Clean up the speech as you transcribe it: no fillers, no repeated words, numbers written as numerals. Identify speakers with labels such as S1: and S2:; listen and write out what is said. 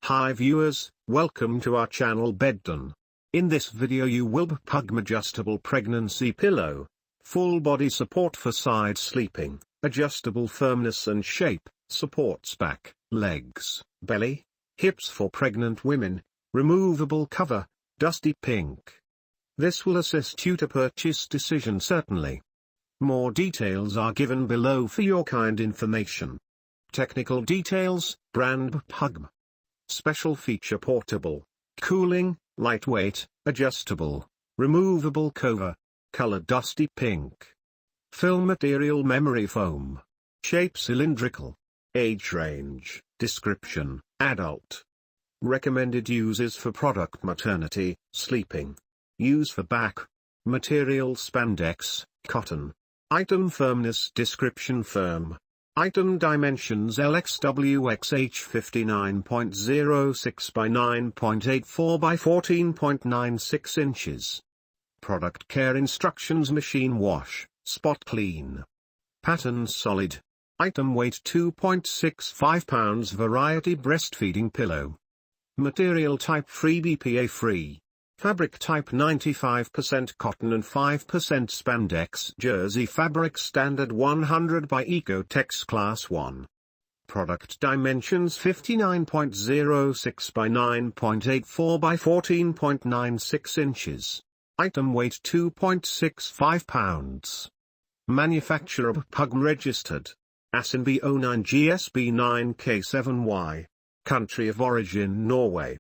S1: Hi viewers, welcome to our channel Bedton. In this video you will BPA-free adjustable pregnancy pillow, full body support for side sleeping, adjustable firmness and shape, supports back, legs, belly, hips for pregnant women, removable cover, dusty pink. This will assist you to purchase decision certainly. More details are given below for your kind information. Technical details, brand BPA-free. Special feature portable, cooling, lightweight, adjustable, removable cover, color dusty pink. Film material memory foam. Shape cylindrical. Age range, description, adult. Recommended uses for product maternity, sleeping. Use for back. Material spandex, cotton. Item firmness description firm. Item dimensions LXWXH 59.06 by 9.84 by 14.96 inches. Product care instructions: machine wash, spot clean. Pattern solid. Item weight 2.65 pounds. Variety breastfeeding pillow. Material type free BPA-free. Fabric type 95% cotton and 5% spandex. Jersey fabric standard 100 by Oeko-tex class 1. Product dimensions 59.06 by 9.84 by 14.96 inches. Item weight 2.65 pounds. Manufacturer BPA-free registered. ASIN B09 GSB 9K7Y. Country of origin Norway.